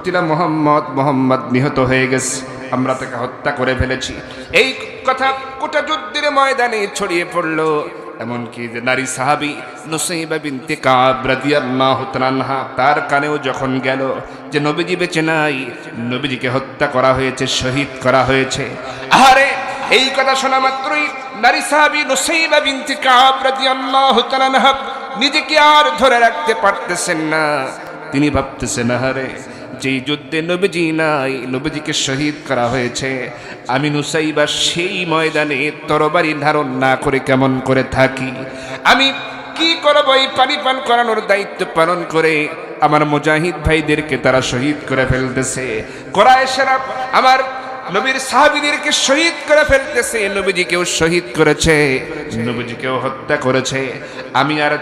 উম্মতিরা মোহাম্মদ নিহত হয়ে গেছে, আমরা তাকে হত্যা করে ফেলেছি। এই কথা গোটা যুদ্ধের ময়দানে ছড়িয়ে পড়ল। এমনকি যে নারী সাহাবী নুসাইবা বিনতে কাব রাদিয়াল্লাহু তাআলা আনহা, তার কানেও যখন গেল যে নবীজি বেঁচে নাই, নবীজিকে হত্যা করা হয়েছে, শহীদ করা হয়েছে। আরে এই কথা শোনা মাত্রই নারী সাহাবী নুসাইবা বিনতে কাব রাদিয়াল্লাহু তাআলা আনহা নিজেকে আর ধরে রাখতে পারতেছেন না। তিনি ভাবতেছেন, আরে যেই যুদ্ধে নবীজি নাই, নবীজিকে শহীদ করা হয়েছে, আমি নুসাইবা সেই ময়দানে তরবারি ধারণ না করে কেমন করে থাকি? আমি কি করব? এই পানি পান করানোর দায়িত্ব পালন করে আমার মুজাহিদ ভাইদেরকে তারা শহীদ করে ফেলতেছে। কুরাইশরা আমার নবীর সাহাবীদেরকে শহীদ করে ফেলতেছে, নবীজিকেও শহীদ করেছে, নবীজিকেও হত্যা করেছে। আমি আর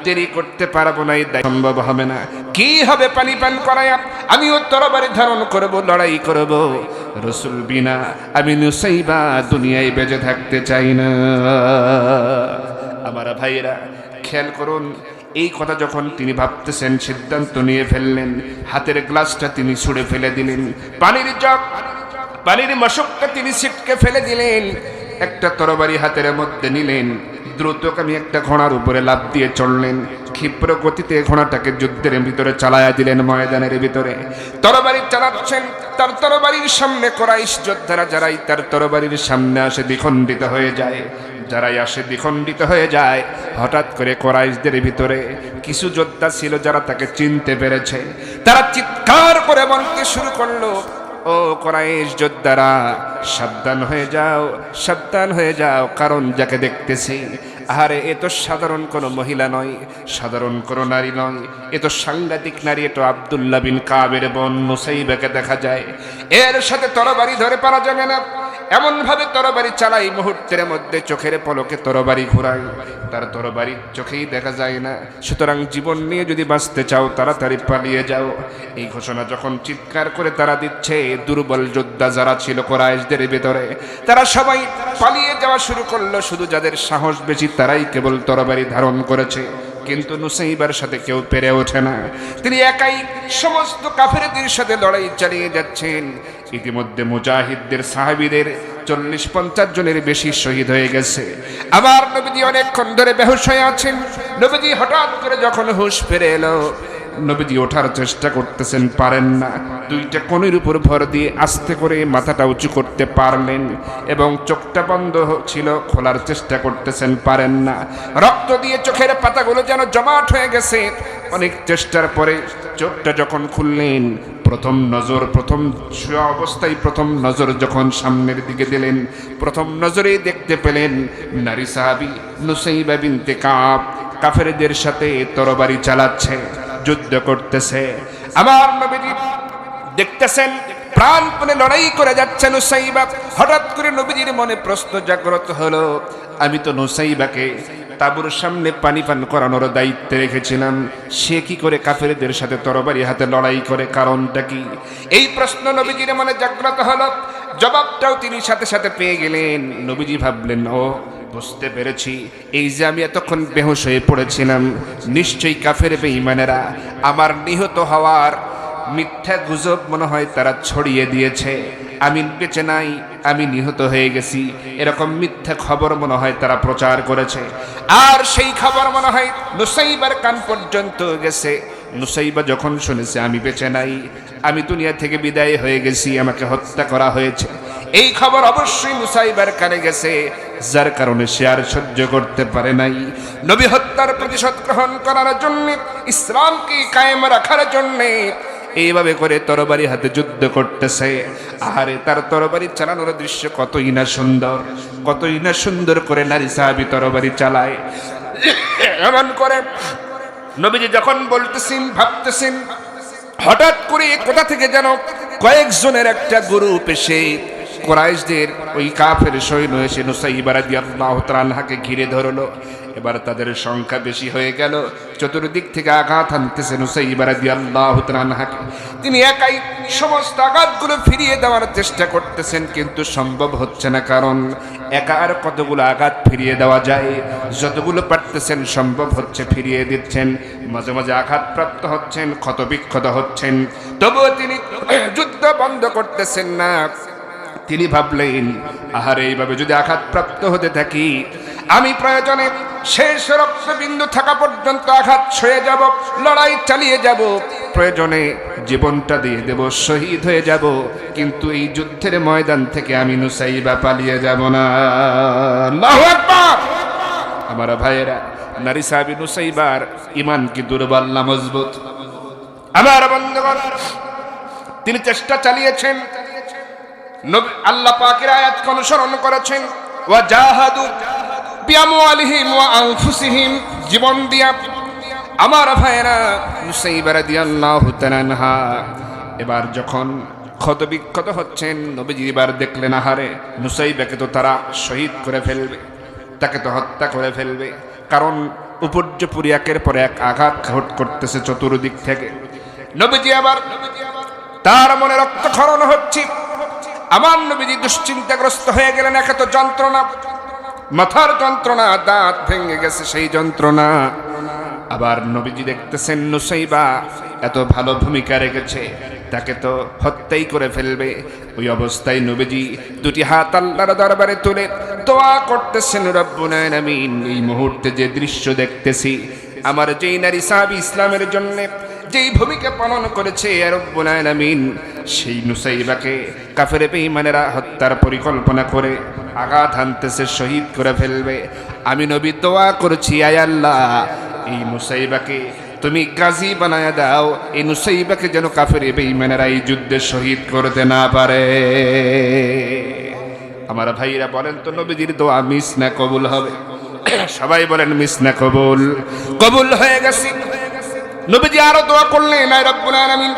দেরি করতে পারবো না, এই সম্ভব হবে না। কি হবে পানি পান করায়? আমিও তরবারি ধারণ করব, লড়াই করব। রাসূল বিনা আমি নুসাইবা দুনিয়ায় বেঁচে থাকতে চাই না। আমার ভাইরা খেয়াল করুন, এই কথা যখন তিনি ভাবতেছেন, সিদ্ধান্ত নিয়ে ফেললেন, হাতের গ্লাসটা তিনি ছুঁড়ে ফেলে দিলেন, পানির মশকটা তিনি ছিটকে ফেলে দিলেন, একটা তরবারি হাতের মধ্যে নিলেন, দ্রুতগামী একটা ঘোড়ার উপরে লাফ দিয়ে চললেন, ক্ষিপ্র গতিতে ঘোড়াটাকে যুদ্ধের ভিতরে চালায়া দিলেন। ময়দানের ভিতরে তরবারি চালাচ্ছেন, তার তরবারির সামনে কুরাইশ যোদ্ধারা যারাই তার তরবারির সামনে আসে দ্বিখণ্ডিত হয়ে যায়, যারাই আসে দ্বিখণ্ডিত হয়ে যায়। হঠাৎ করে কুরাইশদের ভিতরে কিছু যোদ্ধা ছিল যারা তাকে চিনতে পেরেছে, তারা চিৎকার করে বলতে শুরু করলো, ও কুরাইশ যোদ্ধারা, সাবধান হয়ে যাও, সাবধান হয়ে যাও, কারণ যাকে দেখতেছি, আরে এ তো সাধারণ কোনো মহিলা নয়, সাধারণ কোনো নারী নয়, এ তো সাংঘাতিক নারী, এ তো আব্দুল্লাহ বিন কাবের বোন নুসাইবাকে দেখা যায়। এর সাথে তরবারি ধরে পারা যাবে না, এমন ভাবে তরবারি চালাই, মুহূর্তের মধ্যে চোখের পলকে তরবারি ঘুরাই, তার তরবারি চোখেই দেখা যায় না। সুতরাং জীবন নিয়ে যদি বাঁচতে চাও তাড়াতাড়ি পালিয়ে যাও। এই ঘোষণা যখন চিৎকার করে তারা দিচ্ছে, দুর্বল যোদ্ধা যারা ছিল কুরাইশদের ভিতরে, তারা সবাই পালিয়ে যাওয়া শুরু করলো। শুধু যাদের সাহস বেশি তারাই কেবল তরবারি ধারণ করেছে, কিন্তু নুসাইবার সাথে কেউ পেরে ওঠে না। তিনি একাই সমস্ত কাফেরদের সাথে লড়াই চালিয়ে যাচ্ছেন। ইতিমধ্যে মুজাহিদদের সাহাবীদের 40-50 জনের বেশি শহীদ হয়ে গেছে। আবার নবীজি অনেকক্ষণ ধরে বেহুশ হয়ে আছেন। নবীজি হঠাৎ করে যখন হুঁশ ফিরে এলো, নবীজি ওঠার চেষ্টা করতেছেন, পারেন না। দুইটা কোণের উপর ভর দিয়ে আস্তে করে মাথাটা উঁচু করতে পারলেন, এবং চোখটা বন্ধ ছিল, খোলার চেষ্টা করতেছেন, পারেন না। রক্ত দিয়ে চোখের পাতাগুলো যেন জমাট হয়ে গেছে। অনেক চেষ্টার পরে চোখটা যখন খুললেন, প্রথম অবস্থায় প্রথম নজর যখন সামনের দিকে দিলেন, প্রথম নজরেই দেখতে পেলেন নারী সাহাবী নুসাইবা বিনতে কাব কাফেরদের সাথে তরবারি চালাচ্ছে, যুদ্ধ করতেছে। আমার নবীজি দেখতেছেন প্রাণপণে লড়াই করে যাচ্ছে নুসাইবা। হঠাৎ করে নবীজির মনে প্রশ্ন জাগ্রত হলো, আমি তো নুসাইবাকে তাঁবুর সামনে পানি পান করানোর দায়িত্বে রেখেছিলাম, সে কি করে কাফেরদের সাথে তরবারি হাতে লড়াই করে, কারণটা কি? এই প্রশ্ন নবীজির মনে জাগ্রত হলো। জবাবটাও তিনি সাথে সাথে পেয়ে গেলেন। নবীজি ভাবলেন, ও বুঝতে পেরেছি, এই যে আমি এতক্ষণ বেহুশ হয়ে পড়েছিলাম, নিশ্চয়ই কাফের বেঈমানেরা আমার নিহত হওয়ার মিথ্যা গুজব মনে হয় তারা ছড়িয়ে দিয়েছে। আমি বেঁচে নাই, আমি নিহত হয়ে গেছি, এরকম মিথ্যা খবর মনে হয় তারা প্রচার করেছে। আর সেই খবর মনে হয় নুসাইবার কান পর্যন্ত গেছে। নুসাইবা যখন শুনেছে আমি বেঁচে নাই, আমি দুনিয়া থেকে বিদায় হয়ে গেছি, আমাকে হত্যা করা হয়েছে, এই খবর অবশ্যই নুসাইবার কানে গেছে, যার কারণে সে আর সহ্য করতে পারে নাই। নবী হত্যার প্রতিশোধ গ্রহণ করার জন্য, ইসলামকে কায়েম রাখার জন্য এইভাবে করে তরবারি হাতে যুদ্ধ করতেছে। আরে তার তরবারি চালানোর দৃশ্য কতই না সুন্দর, কতই না সুন্দর করে নারী সাহাবী তরবারি চালায়। এমন করে নবীজি যখন বলতেছেন, ভাবতেছেন, হঠাৎ করে কোথা থেকে যেন কয়েকজনের একটা গ্রুপ এসে কুরাইশদের ওই কাফের সৈন্য এসে নুসাইবা রাদিয়াল্লাহু তাআলা আনহাকে ঘিরে ধরলো। এবার তাদের সংখ্যা বেশি হয়ে গেল, চতুর্দিক থেকে আঘাত হানতেছে নুসাইবা রাদিয়াল্লাহু তাআলা আনহাকে। তিনি একাই সমস্ত আঘাতগুলো ফিরিয়ে দেওয়ার চেষ্টা করতেছেন, কিন্তু সম্ভব হচ্ছে না, কারণ একা আর কতগুলো আঘাত ফিরিয়ে দেওয়া যায়? যতগুলো পারতেছেন সম্ভব হচ্ছে ফিরিয়ে দিচ্ছেন, মাঝে মাঝে আঘাতপ্রাপ্ত হচ্ছেন, ক্ষতবিক্ষত হচ্ছেন, তবুও তিনি যুদ্ধ বন্ধ করতেছেন না। তিনি ভাবলেন, আহারে এইভাবে যদি আঘাতপ্রাপ্ত হতে থাকি, আমি প্রয়োজনে শেষ রক্তবিন্দু থাকা পর্যন্ত আঘাত সয়ে যাব, লড়াই চালিয়ে যাব, প্রয়োজনে জীবনটা দিয়ে দেব, শহীদ হয়ে যাব, কিন্তু এই যুদ্ধের ময়দান থেকে আমি নুসাইবা পালিয়ে যাব না। আল্লাহু আকবার। আমার ভাইয়েরা, নারী সাহাবী নুসাইবার ঈমান কি দুর্বল না মজবুত? আমার বন্ধুগণ, তিনি চেষ্টা চালিয়েছেন, আল্লাহ পাকের আয়াতকে অনুসরণ করেছেন, ওয়া জাহাদু বিআমওয়ালিহিম ওয়া আনফুসিহিম, জীবন দিয়া। আমার ভাইয়েরা, নুসাইবা রাদিয়াল্লাহু তাআলা আনহা এবার যখন ক্ষতবিক্ষত হচ্ছেন, নবীজি এবার দেখলেন, আহারে নুসাইবাকে তো তারা শহীদ করে ফেলবে, তাকে তো হত্যা করে ফেলবে, কারণ উপর্যপুরি একের পর এক আঘাত করতেছে চতুর্দিক থেকে। নবীজি আবার তার মনে রক্তক্ষরণ হচ্ছে। আমার নবীজি দুশ্চিন্তাগ্রস্ত হয়ে গেলেন, একে তো যন্ত্রণা, মাথার যন্ত্রণা, দাঁত ভেঙে গেছে সেই যন্ত্রণা, আবার নবীজি দেখতেছেন নুসাইবা এত ভালো ভূমিকা রেখেছে, তাকে তো হত্যাই করে ফেলবে। ওই অবস্থায় নবীজি দুটি হাত আল্লাহর দরবারে তুলে দোয়া করতেছেন, রব্বুল আলামিন, এই মুহূর্তে যে দৃশ্য দেখতেছি, আমার যেই নারী সাহাবী ইসলামের জন্য যেই ভূমিকা পালন করেছে, রব্বুল আলামিন সেই নুসাইবাকে কাফের বেঈমানেরা হত্যার পরিকল্পনা করে আঘাত হানতেছে, শহীদ করে ফেলবে। আমি নবী দোয়া করেছি, আয় আল্লাহ, এই নুসাইবাকে তুমি গাজী বানায়া দাও, এই নুসাইবাকে যেন কাফের বেঈমানেরা এই যুদ্ধে শহীদ করতে না পারে। আমার ভাইরা বলেন তো, নবীজির দোয়া মিস না কবুল হবে? সবাই বলেন মিস না কবুল? কবুল হয়ে গেছে। নবীজি আরো দোয়া করলেন, আয় রব্বুল আলামিন,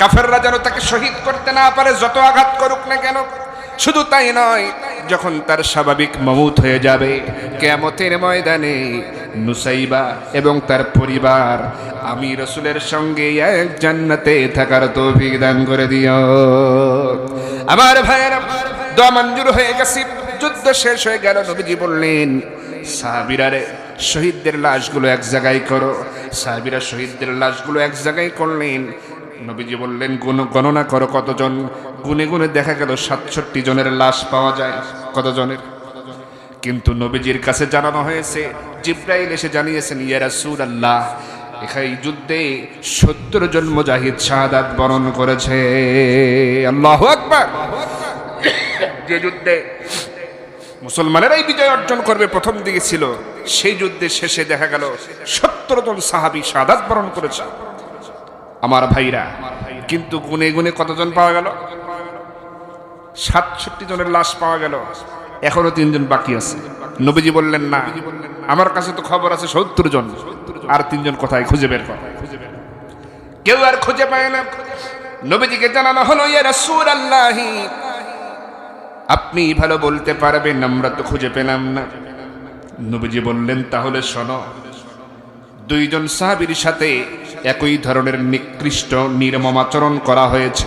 কাফেররা যেন তাকে শহীদ করতে না পারে, যত আঘাত করুক না কেন। শুধু তাই নয়, যখন তার স্বাভাবিক মউত হয়ে যাবে কিয়ামতের ময়দানে, নুসাইবা এবং তার পরিবার আমি রাসূলের সঙ্গে এক জান্নাতে থাকার তৌফিক দান করে দিও। আমার ভাইয়েরা, দোয়া মঞ্জুর হয়ে গেছে, যুদ্ধ শেষ হয়ে গেল। নবীজি বললেন, সাহাবীরা রে, শহীদদের লাশগুলো এক জায়গায় করো। সাহাবীরা শহীদদের লাশগুলো এক জায়গায় করলেন। নবীজি বললেন, গণনা করো কতজন। গুনে গুনে দেখা গেল 67 জনের লাশ পাওয়া যায়। কত জনের? কিন্তু নবীজির কাছে জানানো হয়েছে, জিবরাইল এসে জানিয়েছেন, ইয়া রাসূলুল্লাহ, এই যুদ্ধে 70 জন মুজাহিদ শাহাদাত বরণ করেছে। আল্লাহু আকবার। যে যুদ্ধে মুসলমানেরাই বিজয় অর্জন করবে প্রথম দিকে ছিল, সেই যুদ্ধে শেষে দেখা গেল 70 জন সাহাবী শাহাদাত বরণ করেছে। আমার ভাইরা, কিন্তু গুনে গুনে কতজন পাওয়া গেল? 67 জনের লাশ পাওয়া গেল, এখনো 3 জন বাকি আছে। নবীজি বললেন, না, আমার কাছে তো খবর আছে 70 জন, আর 3 জন কোথায়, খুঁজে বের কর। কেউ আর খুঁজে পায় না। নবীজিকে জানানো হলো, ইয়া রাসূলুল্লাহ, আপনি ভালো বলতে পারবেন, আমরা তো খুঁজে পেলাম না। নবীজি বললেন, তাহলে শোনো, 2 জন সাহাবীর সাথে একই ধরনের নিকৃষ্ট নির্মম আচরণ করা হয়েছে,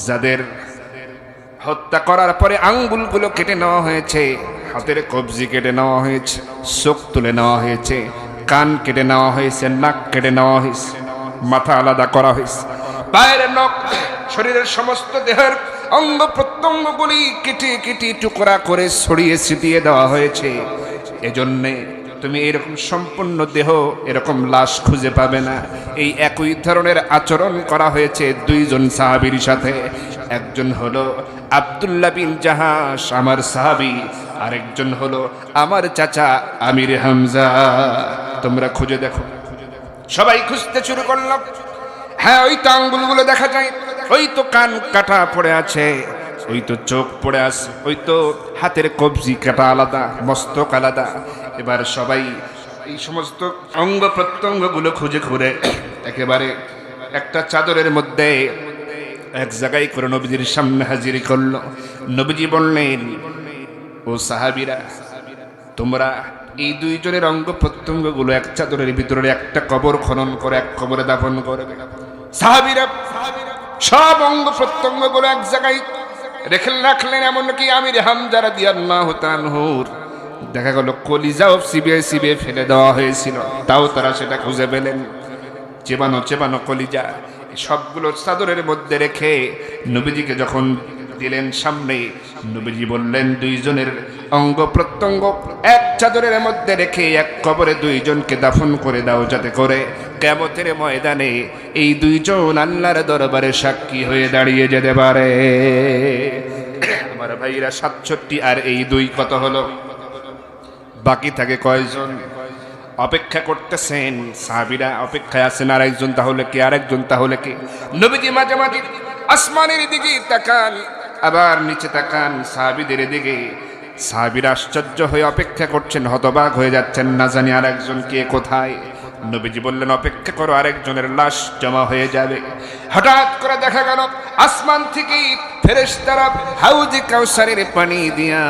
যাদের হত্যা করার পরে আঙ্গুলগুলো কেটে নেওয়া হয়েছে, হাতের কবজি কেটে নেওয়া হয়েছে, চোখ তুলে নেওয়া হয়েছে, কান কেটে নেওয়া হয়েছে, নাক কেটে নেওয়া হয়েছে, মাথা আলাদা করা হয়েছে, পায়ের নখ, শরীরের সমস্ত দেহের অঙ্গ প্রত্যঙ্গগুলি কেটে কেটে টুকরা করে ছড়িয়ে ছিটিয়ে দেওয়া হয়েছে। এজন্যে তুমি এরকম সম্পূর্ণ দেহ, এরকম লাশ খুঁজে পাবে না। এই একই ধরনের আচরণ করা হয়েছে 2 জন সাহাবীর সাথে। একজন হলো আব্দুল্লাহ বিন জাহাশ, আমার সাহাবী, আরেকজন হলো আমার চাচা আমির হামজা। তোমরা খুঁজে দেখো। সবাই খুঁজতে শুরু করলো। হ্যাঁ, ওই তো আঙ্গুলগুলো দেখা যায়, ওই তো কান কাটা পড়ে আছে, ওই তো চোখ পড়ে আছে, ওই তো হাতের কবজি কাটা আলাদা, মস্তক আলাদা। এবার সবাই এই সমস্ত অঙ্গ প্রত্যঙ্গগুলো খুঁজে খুঁড়ে একেবারে একটা চাদরের মধ্যে এক জায়গায় করে নবীজির সামনে হাজির করলো। নবীজি বললেন, ও সাহাবীরা, তোমরা এই দুইজনের অঙ্গ প্রত্যঙ্গ গুলো এক চাদরের ভিতরে একটা কবর খনন করে এক কবরে দাফন করবে। সাহাবীরা সব অঙ্গ প্রত্যঙ্গ গুলো এক জায়গায় রেখে রাখলেন। এমনকি আমির হামজা রাদিয়াল্লাহু তাআলা আনহুর দেখা গেল কলিজাও চিবিয়ে চিবিয়ে ফেলে দেওয়া হয়েছিল, তাও তারা সেটা খুঁজে পেলেন। চেবানো চেবানো কলিজা সবগুলো চাদরের মধ্যে রেখে নবীজিকে যখন দিলেন সামনে, নবীজি বললেন, দুইজনের অঙ্গ প্রত্যঙ্গ এক চাদরের মধ্যে রেখে এক কবরে দুইজনকে দাফন করে দাও, যাতে করে কিয়ামতের ময়দানে এই দুইজন আল্লাহর দরবারে সাক্ষী হয়ে দাঁড়িয়ে যেতে পারে। আমার ভাইরা 67 আর এই 2 কত হলো? বাকি থাকে কয়জন? অপেক্ষা করতেছেন সাহাবীরা, অপেক্ষায় আছেন আরেকজন, তাহলে কি আরেকজন, তাহলে কি? নবীজি মাঝে মাঝে আসমানের দিকে তাকান, আবার নিচে তাকান সাহাবীদের দিকে। সাহাবীরা আশ্চর্য হয়ে অপেক্ষা করছেন, হতবাক হয়ে যাচ্ছেন, না জানি আরেকজন কে কোথায়। নবীজি বললেন, অপেক্ষা করো, আরেকজনের লাশ জমা হয়ে যাবে। হঠাৎ করে দেখা গেল আসমান থেকে ফেরেশতারা হাউজে কাউসারের পানি দিয়া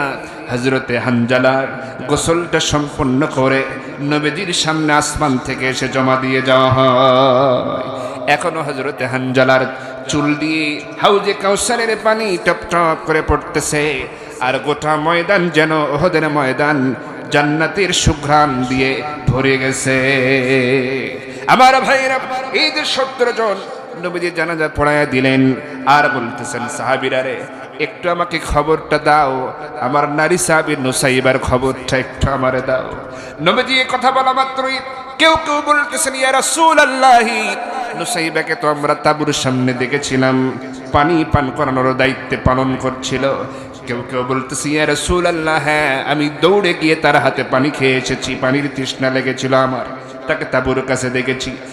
হযরতে হানজালার গোসলটা সম্পন্ন করে নবীজির সামনে আসমান থেকে এসে জমা দিয়ে যাওয়া হয়। এখনো হযরতে হানজালার চুল দিয়ে হাউজে কাউসারের পানি টপ টপ করে পড়তেছে, আর গোটা ময়দান যেন ওহদের ময়দান জান্নাতের সুঘ্রাণ দিয়ে ভরে গেছে। আমার ভাইরা, এই যে 17 জন নবীজি জানাজা পড়ায়া দিলেন, আর বলতেছেন সাহাবীরা রে, একটু আমাকে খবরটা দাও, আমার নারী সাহাবী নুসাইবার খবরটা একটু আমারে দাও। নবীজি এই কথা বলা মাত্রই কেউ কেউ বলতেছেন, ইয়া রাসূলুল্লাহ, নুসাইবাকে তো আমরা তাঁবুর সামনে দেখেছিলাম, পানি পান করানোর দায়িত্বে পালন করছিল। কেউ কেউ বলতেছে, ইয়া রাসূলুল্লাহ, হ্যাঁ, আমি দৌড়ে গিয়ে তার হাতে পানি খেয়ে এসেছি, পানির তৃষ্ণা লেগেছিল আমার, তাকে তাঁবুর কাছে দেখেছি।